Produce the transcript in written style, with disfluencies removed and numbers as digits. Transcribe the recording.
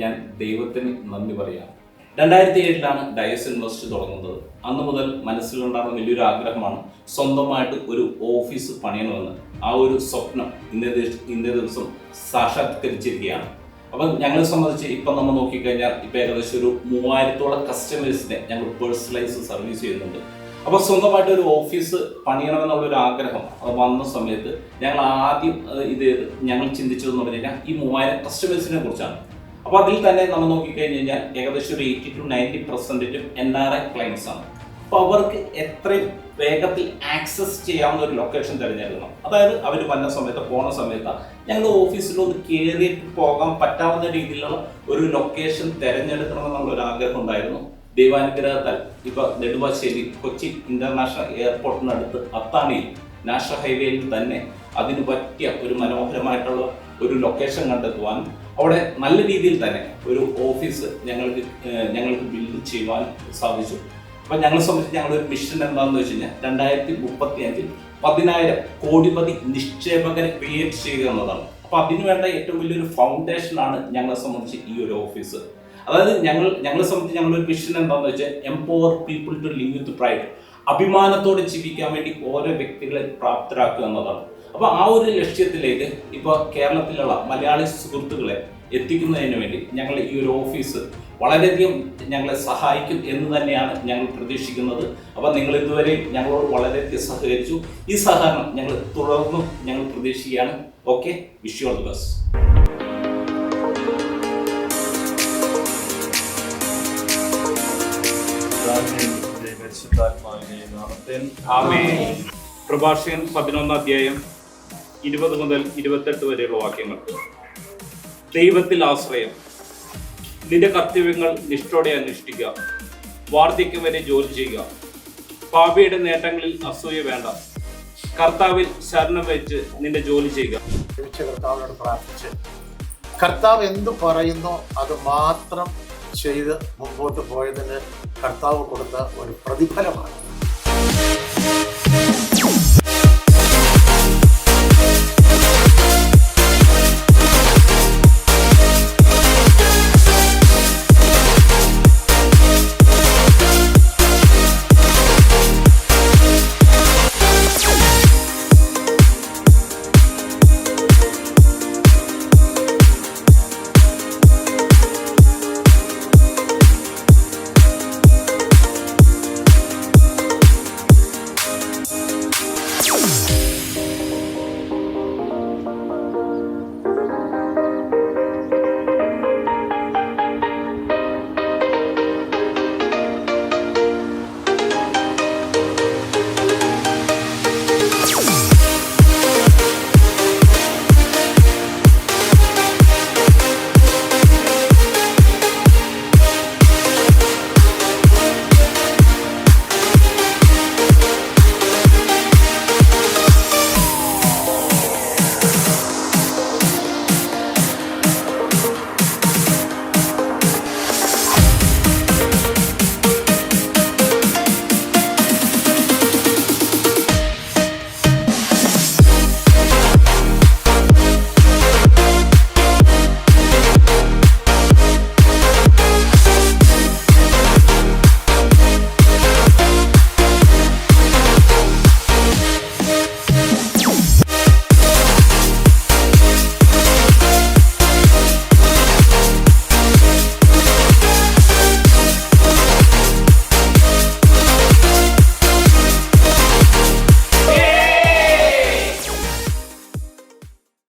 ഞാൻ ദൈവത്തിന് നന്ദി പറയാം. 2007 ഡയസ് ഇൻവെസ്റ്റ് തുടങ്ങുന്നത്. അന്ന് മുതൽ മനസ്സിലുണ്ടാകുന്ന വലിയൊരു ആഗ്രഹമാണ് സ്വന്തമായിട്ട് ഒരു ഓഫീസ് പണിയണമെന്ന്. ആ ഒരു സ്വപ്നം ഇന്നേ ദിവസം സാക്ഷാത്കരിച്ചിരിക്കുകയാണ്. അപ്പം ഞങ്ങളെ സംബന്ധിച്ച് ഇപ്പം നമ്മൾ നോക്കിക്കഴിഞ്ഞാൽ ഇപ്പം ഏകദേശം ഒരു 3000-ഓളം കസ്റ്റമേഴ്സിനെ ഞങ്ങൾ പേഴ്സണലൈസ് സർവീസ് ചെയ്യുന്നുണ്ട്. അപ്പോൾ സ്വന്തമായിട്ട് ഒരു ഓഫീസ് പണിയണമെന്നുള്ളൊരു ആഗ്രഹം അത് വന്ന സമയത്ത് ഞങ്ങൾ ആദ്യം ഞങ്ങൾ ചിന്തിച്ചതെന്ന് പറഞ്ഞു കഴിഞ്ഞാൽ ഈ 3000 കസ്റ്റമേഴ്സിനെ കുറിച്ചാണ്. അപ്പോൾ അതിൽ തന്നെ നമ്മൾ നോക്കിക്കഴിഞ്ഞ് കഴിഞ്ഞാൽ ഏകദേശം ഒരു 80 to 90% NRI ക്ലയൻസ് ആണ്. അപ്പോൾ അവർക്ക് എത്രയും വേഗത്തിൽ ആക്സസ് ചെയ്യാവുന്ന ഒരു ലൊക്കേഷൻ തിരഞ്ഞെടുക്കണം. അതായത് അവർ വന്ന സമയത്ത് പോണ സമയത്ത് ഞങ്ങൾ ഓഫീസിലൊന്ന് കയറിയിട്ട് പോകാൻ പറ്റാവുന്ന രീതിയിലുള്ള ഒരു ലൊക്കേഷൻ തിരഞ്ഞെടുക്കണമെന്നുള്ളൊരു ആഗ്രഹം ഉണ്ടായിരുന്നു. ദൈവാനുഗ്രഹത്താൽ ഇപ്പോൾ നെടുമ്പാശ്ശേരി കൊച്ചി ഇന്റർനാഷണൽ എയർപോർട്ടിനടുത്ത് അത്താണിയിൽ നാഷണൽ ഹൈവേയിൽ തന്നെ അതിന് പറ്റിയ ഒരു മനോഹരമായിട്ടുള്ള ഒരു ലൊക്കേഷൻ കണ്ടെത്തുവാനും അവിടെ നല്ല രീതിയിൽ തന്നെ ഒരു ഓഫീസ് ഞങ്ങൾക്ക് ബിൽഡ് ചെയ്യുവാൻ സാധിച്ചു. അപ്പം ഞങ്ങളെ സംബന്ധിച്ച് ഞങ്ങളുടെ ഒരു മിഷൻ എന്താണെന്ന് വെച്ച് കഴിഞ്ഞാൽ 2035 10,000 കോടിപതി നിക്ഷേപകരെ ക്രിയേറ്റ് ചെയ്യുക എന്നതാണ്. അപ്പോൾ അതിന് വേണ്ട ഏറ്റവും വലിയൊരു ഫൗണ്ടേഷനാണ് ഞങ്ങളെ സംബന്ധിച്ച് ഈ ഒരു ഓഫീസ്. അതായത് ഞങ്ങളെ സംബന്ധിച്ച് ഞങ്ങളുടെ ഒരു മിഷൻ എന്താണെന്ന് വെച്ചാൽ empower people to live with pride, അഭിമാനത്തോടെ ജീവിക്കാൻ വേണ്ടി ഓരോ വ്യക്തികളെ പ്രാപ്തരാക്കുക എന്നതാണ്. അപ്പോൾ ആ ഒരു ലക്ഷ്യത്തിലേക്ക് ഇപ്പോൾ കേരളത്തിലുള്ള മലയാളി സുഹൃത്തുക്കളെ എത്തിക്കുന്നതിന് വേണ്ടി ഞങ്ങൾ ഈ ഒരു ഓഫീസ് വളരെയധികം ഞങ്ങളെ സഹായിക്കും എന്ന് തന്നെയാണ് ഞങ്ങൾ പ്രതീക്ഷിക്കുന്നത്. അപ്പോൾ നിങ്ങൾ ഇതുവരെ ഞങ്ങളോട് വളരെയധികം സഹകരിച്ചു. ഈ സഹകരണം ഞങ്ങൾ തുടർന്നും ഞങ്ങൾ പ്രതീക്ഷിക്കുകയാണ്. Okay, wish you all the best. പ്രഭാഷകൻ 11 മുതൽ 28 വരെയുള്ള വാക്യങ്ങൾ. ദൈവത്തിൽ ആശ്രയം. നിന്റെ കർത്തവ്യങ്ങൾ നിഷ്ഠയോടെ അനുഷ്ഠിക്കുക. വാർദ്ധക്യം വരെ ജോലി ചെയ്യുക. പാപിയുടെ നേട്ടങ്ങളിൽ അസൂയ വേണ്ട. കർത്താവിൽ ശരണം വെച്ച് നിന്റെ ജോലി ചെയ്യുക. കർത്താവിനോട് പ്രാർത്ഥിച്ച് കർത്താവ് എന്ത് പറയുന്നോ അത് മാത്രം ചെയ്ത് മുമ്പോട്ട് പോയതിന് കർത്താവ് കൊടുത്ത ഒരു പ്രതിഫലമാണ്